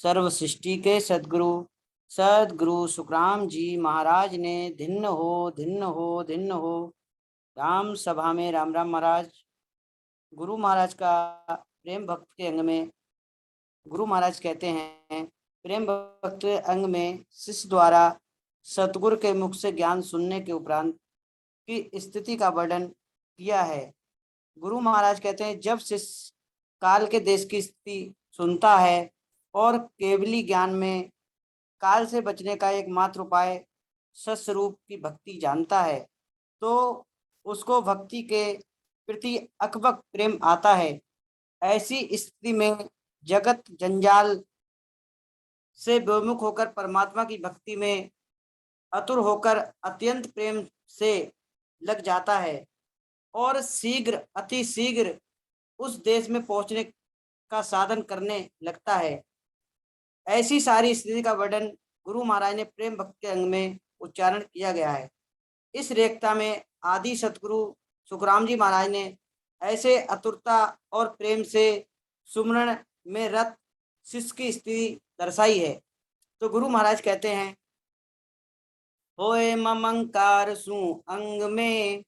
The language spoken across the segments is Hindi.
सर्व सृष्टि के सद्गुरु सद्गुरु सुखराम जी महाराज ने धिन्न हो धिन्न हो धिन्न हो। राम सभा में राम राम महाराज। गुरु महाराज का प्रेम भक्त के अंग में गुरु महाराज कहते हैं, प्रेम भक्त के अंग में शिष्य द्वारा सतगुरु के मुख से ज्ञान सुनने के उपरांत की स्थिति का वर्णन किया है। गुरु महाराज कहते हैं, जब शिष्य काल के देश की स्थिति सुनता है और केवली ज्ञान में काल से बचने का एकमात्र उपाय सस्वरूप की भक्ति जानता है, तो उसको भक्ति के प्रति अकबक प्रेम आता है। ऐसी स्थिति में जगत जंजाल से विमुख होकर परमात्मा की भक्ति में आतुर होकर अत्यंत प्रेम से लग जाता है और शीघ्र अति शीघ्र उस देश में पहुंचने का साधन करने लगता है। ऐसी सारी स्थिति का वर्णन गुरु महाराज ने प्रेम भक्त के अंग में उच्चारण किया गया है। इस रेखता में आदि सतगुरु सुखराम जी महाराज ने ऐसे आतुरता और प्रेम से सुमरण में रत शिष्य की स्थिति दर्शाई है। तो गुरु महाराज कहते हैं, होए ममंकार सु अंग में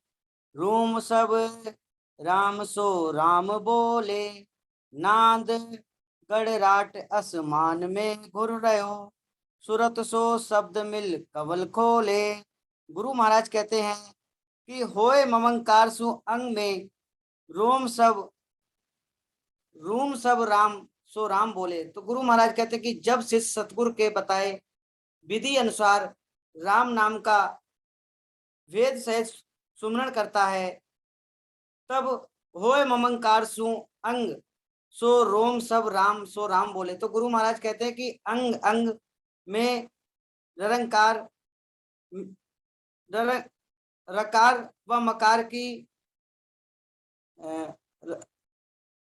रोम सब राम सो राम बोले, नाद गड़राट आसमान में घुर रहो, सुरत सो शब्द मिल कवल खोले। गुरु महाराज कहते हैं कि होए ममंकार सु अंग में रोम सब राम सो राम बोले। तो गुरु महाराज कहते हैं कि जब शिष्य सतगुरु के बताए विधि अनुसार राम नाम का वेद सहित सुमरण करता है, तब होए ममंकार सु अंग सो रोम सब राम सो राम बोले। तो गुरु महाराज कहते हैं कि अंग अंग में निरंकार रकार व मकार की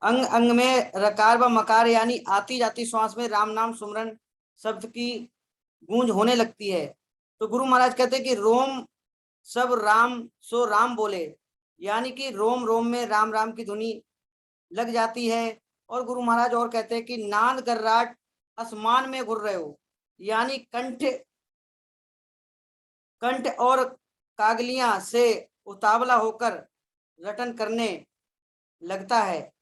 अंग अंग में रकार व मकार यानी आती जाती श्वास में राम नाम सुमरण शब्द की गूंज होने लगती है। तो गुरु महाराज कहते हैं कि रोम सब राम सो राम बोले, यानी कि रोम रोम में राम राम की धुनी लग जाती है। और गुरु महाराज और कहते हैं कि नाद गर्राट आसमान में घुर रहे हो, यानी कंठ और कागलियां से उतावला होकर रटन करने लगता है।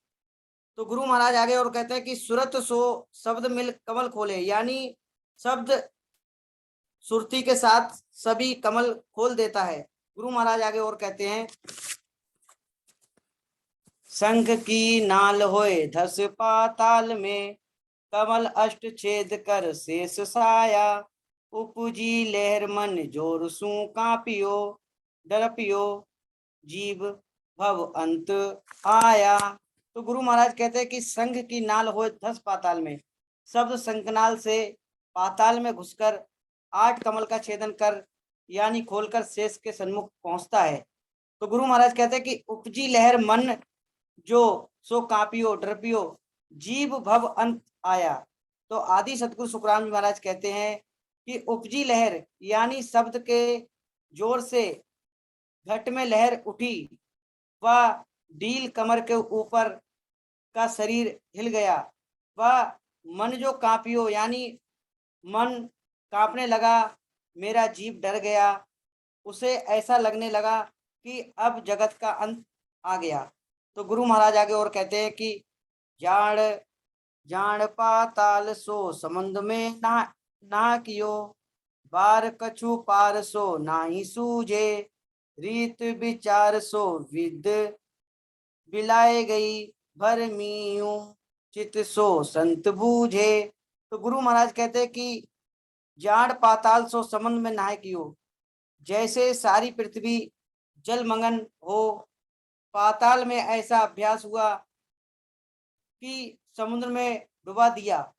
तो गुरु महाराज आगे और कहते हैं कि सुरत सो शब्द मिल कमल खोले, यानी शब्द सुरती के साथ सभी कमल खोल देता है। गुरु महाराज आगे और कहते हैं, शंख की नाल होए धस पाताल में, कमल अष्ट छेद कर शेष साया, उपजी लहर मन जोर सू कापियो, डरपियो जीव भव अंत आया। तो गुरु महाराज कहते हैं कि संघ की नाल होए धस पाताल में, शब्द शंखनाल से पाताल में घुसकर 8 कमल का छेदन कर यानी खोलकर शेष के सन्मुख पहुंचता है। तो गुरु महाराज कहते हैं कि उपजी लहर मन जो सो कापियो डरपियो जीव भव अंत आया। तो आदि सतगुरु सुखराम जी महाराज कहते हैं कि उपजी लहर यानी शब्द के जोर से घट में लहर उठी व डील कमर के ऊपर का शरीर हिल गया, व मन जो कांपियो यानी मन कांपने लगा, मेरा जीव डर गया, उसे ऐसा लगने लगा कि अब जगत का अंत आ गया। तो गुरु महाराज आगे और कहते हैं कि जाड़ जान पाताल सो समुद्र में ना कियो, बार कछु पार सो नाही सूझे, रीत विचार सो विद बिलाए गई, भर मीयू चित सो संत बूझे। तो गुरु महाराज कहते हैं कि जाड़ पाताल सो समुद्र में नहाए कियो, जैसे सारी पृथ्वी जलमगन हो, पाताल में ऐसा अभ्यास हुआ कि समुद्र में डुबा दिया,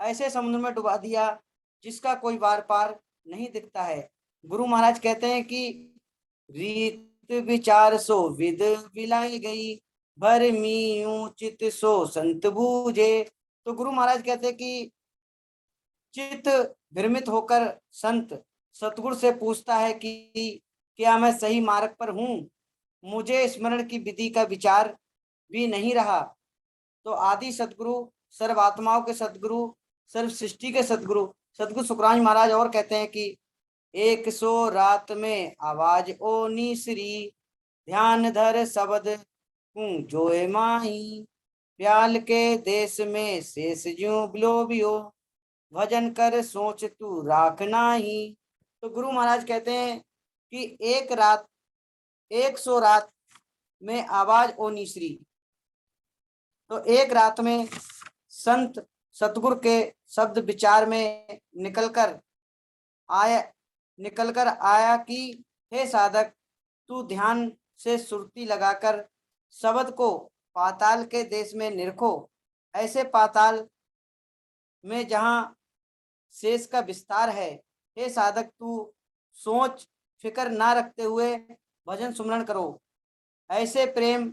ऐसे समुद्र में डुबा दिया जिसका कोई बार पार नहीं दिखता है। गुरु महाराज कहते हैं कि रीत विचार सो विद बिलाई गई, भर मीयू चित सो संत बूझे। तो गुरु महाराज कहते हैं कि चित्त भ्रमित होकर संत सतगुरु से पूछता है कि क्या मैं सही मार्ग पर हूँ, मुझे स्मरण की विधि का विचार भी नहीं रहा। तो आदि सतगुरु सर्वात्माओं के सतगुरु सर्व सृष्टि के सदगुरु सदगुरु सुखराम जी महाराज और कहते हैं कि 100 रात में आवाज ओ नीसरी, ध्यान धर शब्द जोए माही, प्याल के देश में शेष ज्यों बिलोबियो, भजन कर सोच तू राख नाही। तो गुरु महाराज कहते हैं कि 100 रात में आवाज ओ निश्री। तो एक रात में संत सतगुरु के शब्द विचार में निकलकर आया कि हे साधक, तू ध्यान से सुरती लगाकर शब्द को पाताल के देश में निरखो। ऐसे पाताल में जहाँ शेष का विस्तार है, हे साधक तू सोच फिकर ना रखते हुए भजन सुमरण करो। ऐसे प्रेम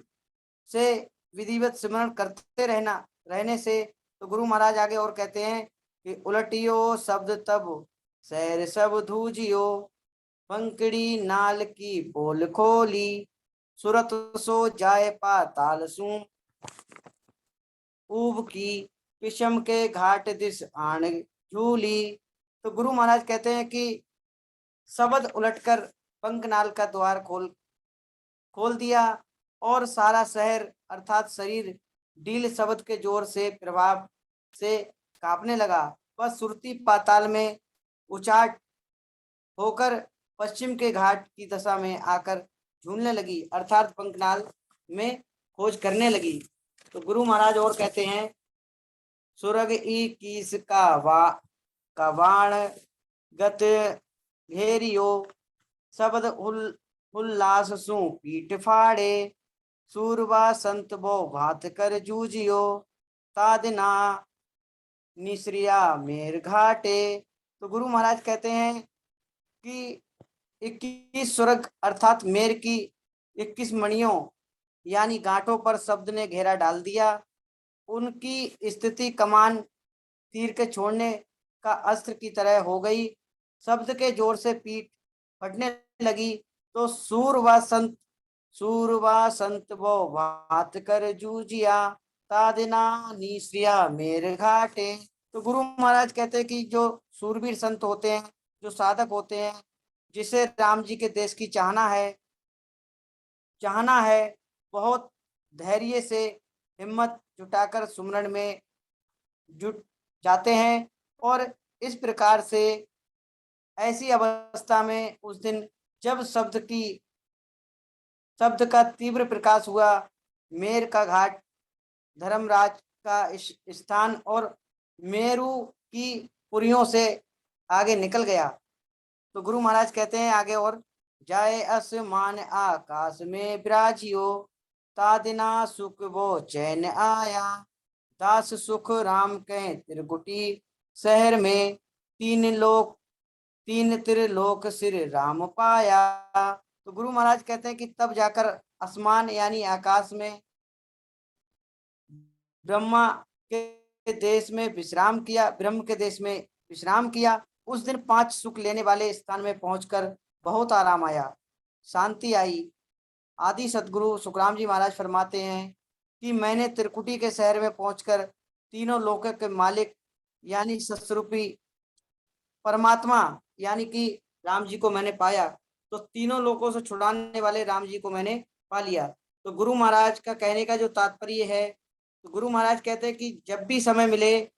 से विधिवत स्मरण करते रहने से। तो गुरु महाराज आगे और कहते हैं कि उलटियो शब्द तब सैर सब धूजियो, पंकड़ी नाल की पोल खोली, सुरत सो जाए पाताल सू, ऊब की पिशम के घाट दिस आण झूली। तो गुरु महाराज कहते हैं कि शब्द उलटकर पंकनाल का द्वार खोल दिया और सारा शहर अर्थात शरीर डील शब्द के जोर से प्रभाव से कांपने लगा। वह सुरती पाताल में उचाट होकर पश्चिम के घाट की दशा में आकर झूलने लगी, अर्थात पंकनाल में खोज करने लगी। तो गुरु महाराज और कहते हैं सुरग ई कीस का वाण गत घेरियो, शब्द उल्लास सु पीठ फाड़े, सूरबा संत बो भात कर जूझियो, तादना निश्रिया मेर घाटे। तो गुरु महाराज कहते हैं कि 21 स्वर्ग अर्थात मेर की 21 मणियों यानी गांठों पर शब्द ने घेरा डाल दिया। उनकी स्थिति कमान तीर के छोड़ने का अस्त्र की तरह हो गई। शब्द के जोर से पीठ फटने लगी। तो सूर व संत वो बात कर जूझिया, तादिना नीश्रिया मेरे घाटे। तो गुरु महाराज कहते हैं कि जो सूरवीर संत होते हैं, जो साधक होते हैं, जिसे राम जी के देश की चाहना है, बहुत धैर्य से हिम्मत जुटाकर सुमरण में जुट जाते हैं। और इस प्रकार से ऐसी अवस्था में उस दिन जब शब्द का तीव्र प्रकाश हुआ, मेर का घाट धर्मराज का स्थान और मेरू की पुरियों से आगे निकल गया। तो गुरु महाराज कहते हैं आगे और जाए आसमान आकाश में विराजियो, तादिना सुख वो चैन आया, दास सुख राम कह त्रिकुटी शहर में, तीन त्रिलोक सिर राम पाया। तो गुरु महाराज कहते हैं कि तब जाकर आसमान यानी आकाश में ब्रह्म के देश में विश्राम किया। उस दिन 5 सुख लेने वाले स्थान में पहुंचकर बहुत आराम आया, शांति आई। आदि सदगुरु सुखराम जी महाराज फरमाते हैं कि मैंने त्रिकुटी के शहर में पहुंचकर तीनों लोकों के मालिक यानी सस्वरूपी परमात्मा यानी कि राम जी को मैंने पाया। तो तीनों लोकों से छुड़ाने वाले राम जी को मैंने पा लिया। तो गुरु महाराज का कहने का जो तात्पर्य है, तो गुरु महाराज कहते हैं कि जब भी समय मिले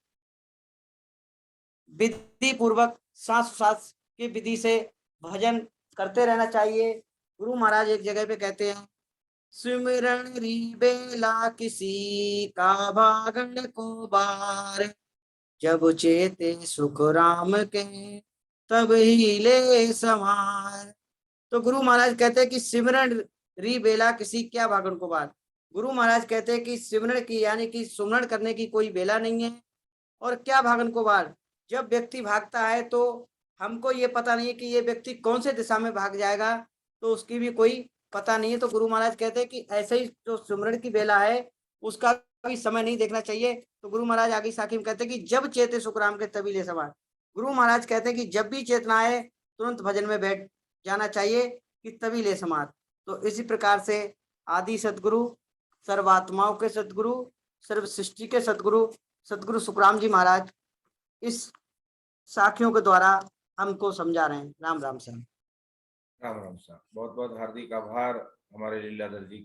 विधि पूर्वक सांस की विधि से भजन करते रहना चाहिए। गुरु महाराज एक जगह पे कहते हैं सुमिरन री बेला किसी का भागन को बार, जब चेते सुख राम के तब ही ले समार। तो गुरु महाराज कहते हैं कि सिमरन री बेला किसी क्या भागन को बार। गुरु महाराज कहते हैं कि सिमरन की यानी कि सुमरण करने की कोई बेला नहीं है। और क्या भागन को बार, जब व्यक्ति भागता है तो हमको ये पता नहीं है कि ये व्यक्ति कौन से दिशा में भाग जाएगा, तो उसकी भी कोई पता नहीं है। तो गुरु महाराज कहते हैं कि ऐसे ही जो सुमरण की बेला है उसका भी समय नहीं देखना चाहिए। तो गुरु महाराज आगे साखी में कहते हैं कि जब चेते सुखराम के तभी ले सवार। गुरु महाराज कहते हैं कि जब भी चेतना आए तुरंत भजन में बैठ जाना चाहिए कि तभी ले समार। तो इसी प्रकार से आदि सदगुरु, सर्वात्माओं के सदगुरु, सर्व सृष्टि के सदगुरु, सदगुरु सुखराम जी महाराज इस साखियों के द्वारा हमको समझा रहे हैं। राम राम सर। राम राम साहब, बहुत बहुत हार्दिक आभार हमारे लीलाधर जी